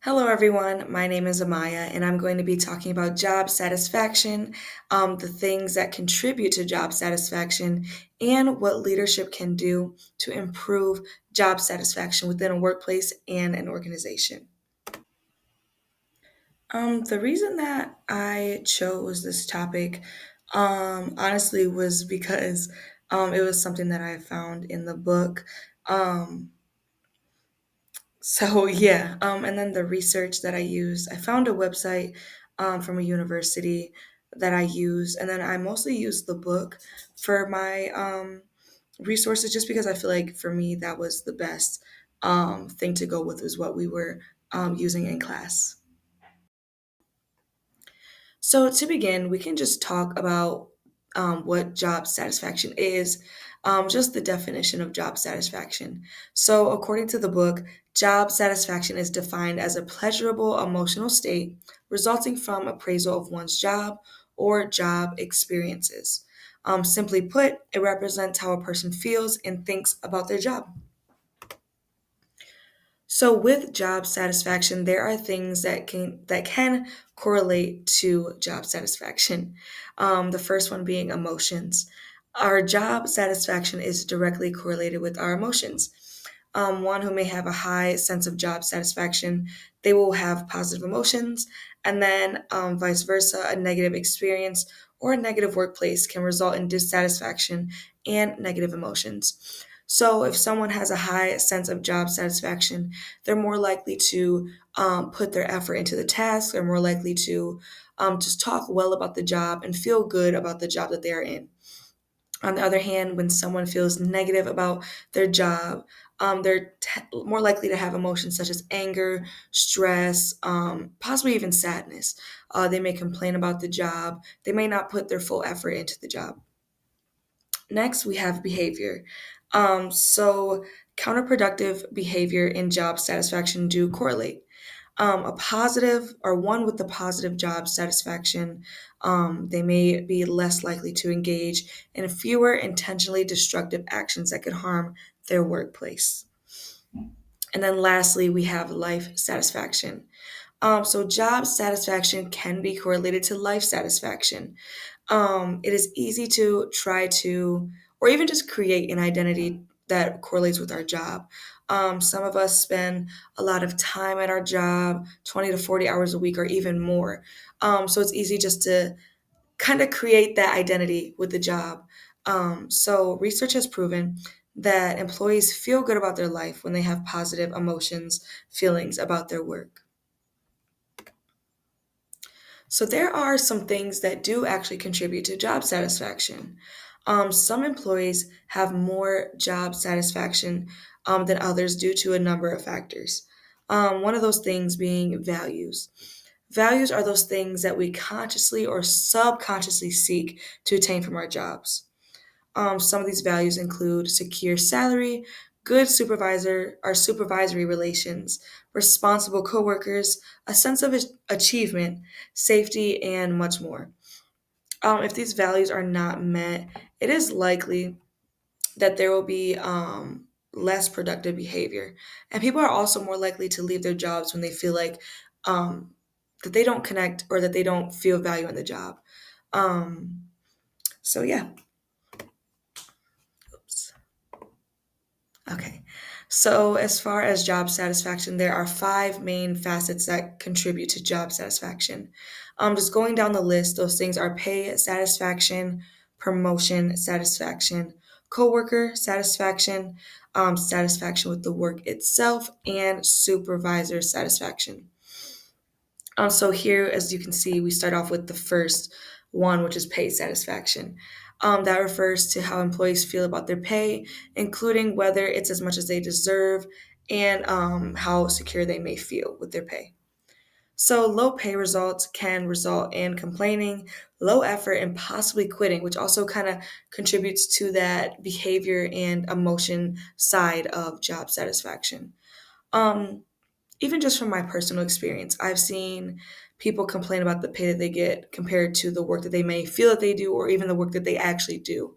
Hello, everyone. My name is Amaya, and I'm going to be talking about job satisfaction, the things that contribute to job satisfaction, and what leadership can do to improve job satisfaction within a workplace and an organization. The reason that I chose this topic, honestly, was because it was something that I found in the book. Um, and then the research that I used, I found a website from a university that I use, and then I mostly use the book for my resources, just because I feel like for me that was the best thing to go with, is what we were using in class. So, to begin, we can just talk about what job satisfaction is, just the definition of job satisfaction. So, according to the book, job satisfaction is defined as a pleasurable emotional state resulting from appraisal of one's job or job experiences. Simply put, it represents how a person feels and thinks about their job. So with job satisfaction, there are things that can correlate to job satisfaction. The first one being emotions. Our job satisfaction is directly correlated with our emotions. One who may have a high sense of job satisfaction, they will have positive emotions, and then vice versa, a negative experience or a negative workplace can result in dissatisfaction and negative emotions. So, if someone has a high sense of job satisfaction, they're more likely to put their effort into the task. They're more likely to just talk well about the job and feel good about the job that they're in. On the other hand, when someone feels negative about their job, they're more likely to have emotions such as anger, stress, possibly even sadness. They may complain about the job. They may not put their full effort into the job. Next, we have behavior. So, counterproductive behavior and job satisfaction do correlate. A positive or one with the positive job satisfaction, they may be less likely to engage in fewer intentionally destructive actions that could harm their workplace. And then lastly, we have life satisfaction. So, job satisfaction can be correlated to life satisfaction. It is easy to try to, or even just create an identity that correlates with our job. Some of us spend a lot of time at our job, 20 to 40 hours a week, or even more. So it's easy just to kind of create that identity with the job. So research has proven that employees feel good about their life when they have positive emotions, feelings about their work. So there are some things that do actually contribute to job satisfaction. Some employees have more job satisfaction than others due to a number of factors. One of those things being values. Values are those things that we consciously or subconsciously seek to attain from our jobs. Some of these values include secure salary, good supervisor or supervisory relations, responsible coworkers, a sense of achievement, safety, and much more. If these values are not met, it is likely that there will be less productive behavior. And people are also more likely to leave their jobs when they feel like um, that they don't connect or that they don't feel value in the job. Um, so, yeah. Oops. Okay. So, as far as job satisfaction, there are five main facets that contribute to job satisfaction. Just going down the list, those things are pay satisfaction, promotion satisfaction, coworker satisfaction, satisfaction with the work itself, and supervisor satisfaction. So here, as you can see, we start off with the first one, which is pay satisfaction. That refers to how employees feel about their pay, including whether it's as much as they deserve and how secure they may feel with their pay. So low pay results can result in complaining, low effort, and possibly quitting, which also kind of contributes to that behavior and emotion side of job satisfaction. Um, Even just from my personal experience, I've seen people complain about the pay that they get compared to the work that they may feel that they do, or even the work that they actually do.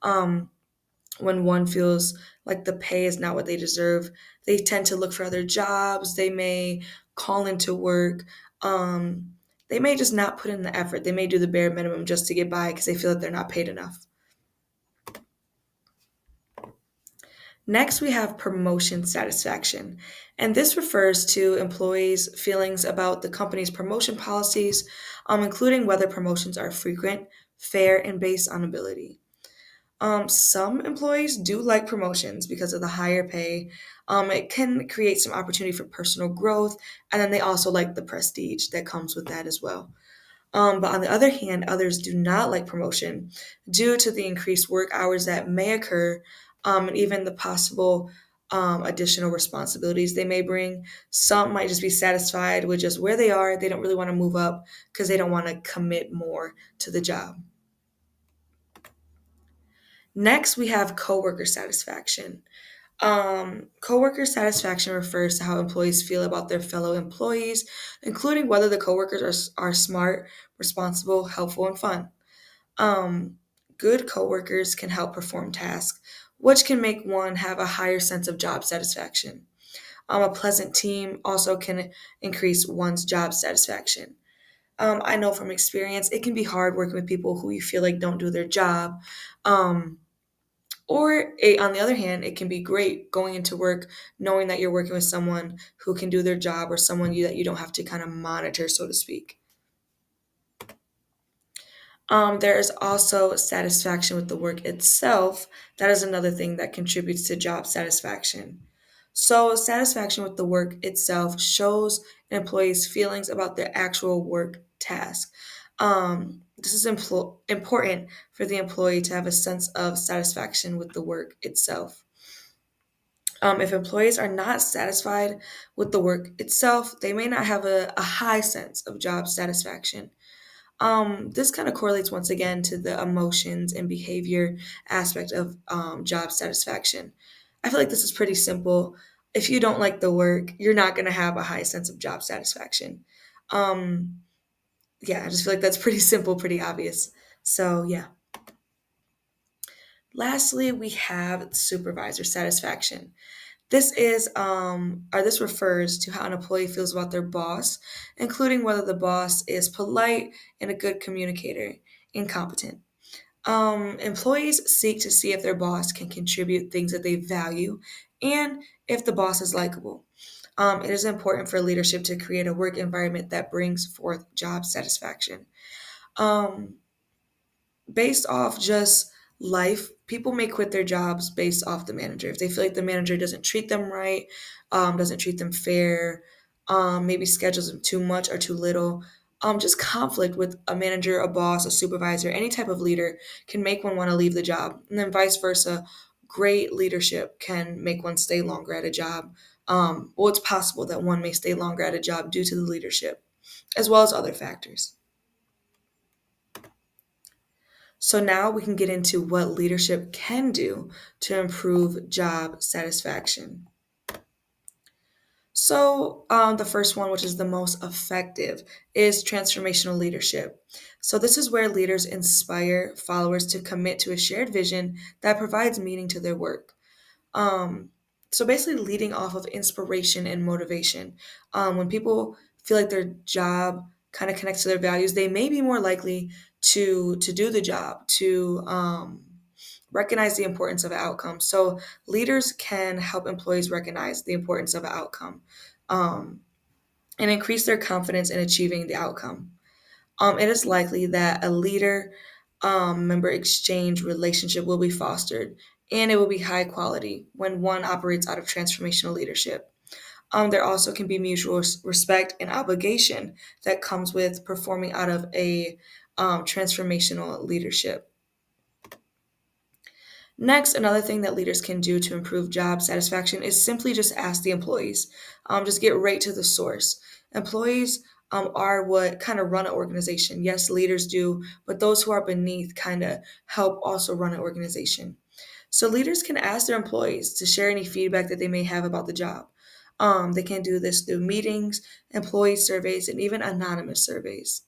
Um, When one feels like the pay is not what they deserve, they tend to look for other jobs. They may call into work. Um, they may just not put in the effort. They may do the bare minimum just to get by because they feel that they're not paid enough. Next, we have promotion satisfaction. And this refers to employees' feelings about the company's promotion policies, including whether promotions are frequent, fair, and based on ability. Some employees do like promotions because of the higher pay. It can create some opportunity for personal growth, and then they also like the prestige that comes with that as well. But on the other hand, others do not like promotion due to the increased work hours that may occur, and even the possible additional responsibilities they may bring. Some might just be satisfied with just where they are. They don't really want to move up because they don't want to commit more to the job. Next, we have coworker satisfaction. Coworker satisfaction refers to how employees feel about their fellow employees, including whether the coworkers are smart, responsible, helpful, and fun. Um, Good coworkers can help perform tasks, which can make one have a higher sense of job satisfaction. A pleasant team also can increase one's job satisfaction. I know from experience it can be hard working with people who you feel like don't do their job. Um, on the other hand, it can be great going into work knowing that you're working with someone who can do their job or someone that you don't have to kind of monitor, so to speak. There is also satisfaction with the work itself. That is another thing that contributes to job satisfaction. So, satisfaction with the work itself shows an employee's feelings about their actual work task. This is important for the employee to have a sense of satisfaction with the work itself. If employees are not satisfied with the work itself, they may not have a high sense of job satisfaction. This kind of correlates once again to the emotions and behavior aspect of job satisfaction. I feel like this is pretty simple. If you don't like the work, you're not going to have a high sense of job satisfaction. Um, yeah, I just feel like that's pretty simple, pretty obvious. So, yeah. Lastly, we have supervisor satisfaction. This refers to how an employee feels about their boss, including whether the boss is polite and a good communicator and competent. Employees seek to see if their boss can contribute things that they value and if the boss is likable. It is important for leadership to create a work environment that brings forth job satisfaction. Um, Based off just life, people may quit their jobs based off the manager. If they feel like the manager doesn't treat them right, doesn't treat them fair, maybe schedules them too much or too little. Just conflict with a manager, a boss, a supervisor, any type of leader can make one want to leave the job. And then vice versa, great leadership can make one stay longer at a job. Well, it's possible that one may stay longer at a job due to the leadership, as well as other factors. So now we can get into what leadership can do to improve job satisfaction. So, the first one, which is the most effective, is transformational leadership. So, this is where leaders inspire followers to commit to a shared vision that provides meaning to their work. Um, so basically, leading off of inspiration and motivation. When people feel like their job kind of connects to their values, they may be more likely to do the job, to recognize the importance of an outcome. So leaders can help employees recognize the importance of an outcome um, and increase their confidence in achieving the outcome. It is likely that a leader member exchange relationship will be fostered and it will be high quality when one operates out of transformational leadership. There also can be mutual respect and obligation that comes with performing out of a transformational leadership. Next, another thing that leaders can do to improve job satisfaction is simply just ask the employees. Just get right to the source. Employees are what kind of run an organization. Yes, leaders do, but those who are beneath kind of help also run an organization. So leaders can ask their employees to share any feedback that they may have about the job. They can do this through meetings, employee surveys, and even anonymous surveys.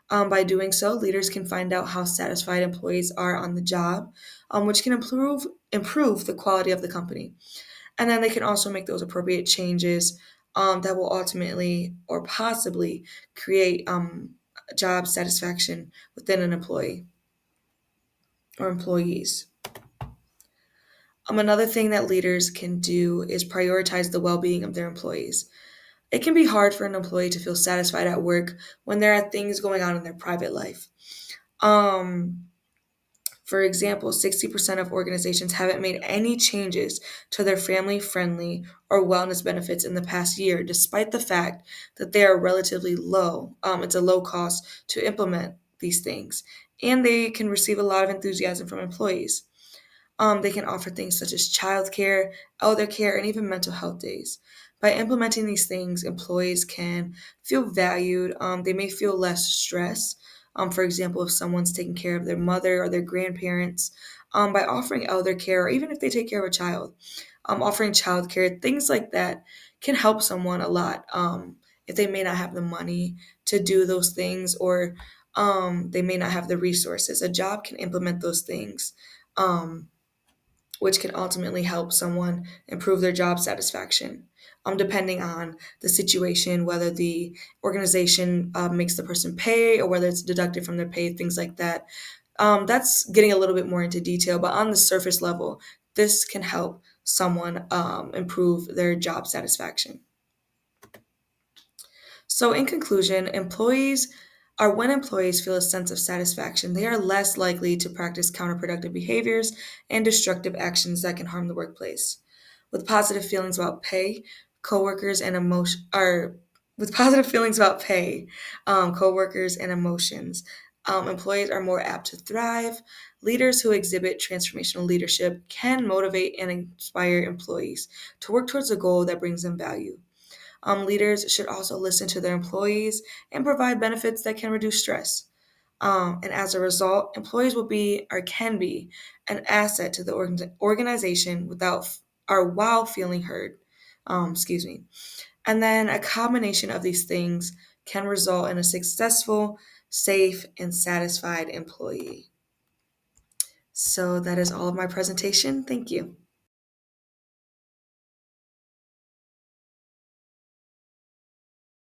By doing so, leaders can find out how satisfied employees are on the job, which can improve the quality of the company. And then they can also make those appropriate changes that will ultimately or possibly create job satisfaction within an employee or employees. Another thing that leaders can do is prioritize the well being of their employees. It can be hard for an employee to feel satisfied at work when there are things going on in their private life. Um, For example, 60% of organizations haven't made any changes to their family friendly or wellness benefits in the past year, despite the fact that they are relatively low. It's a low cost to implement these things, and they can receive a lot of enthusiasm from employees. They can offer things such as childcare, elder care, and even mental health days. By implementing these things, employees can feel valued. They may feel less stress. For example, if someone's taking care of their mother or their grandparents, by offering elder care, or even if they take care of a child, offering childcare, things like that can help someone a lot. If they may not have the money to do those things, or they may not have the resources, a job can implement those things. Which can ultimately help someone improve their job satisfaction, depending on the situation, whether the organization makes the person pay or whether it's deducted from their pay, things like that. That's getting a little bit more into detail, but on the surface level, this can help someone improve their job satisfaction. So, in conclusion, when employees feel a sense of satisfaction, they are less likely to practice counterproductive behaviors and destructive actions that can harm the workplace. With positive feelings about pay, coworkers and emotion are with positive feelings about pay, coworkers and emotions, employees are more apt to thrive. Leaders who exhibit transformational leadership can motivate and inspire employees to work towards a goal that brings them value. Leaders should also listen to their employees and provide benefits that can reduce stress. And as a result, employees will be or can be an asset to the organization without or while feeling heard. Excuse me. And then a combination of these things can result in a successful, safe, and satisfied employee. So that is all of my presentation. Thank you.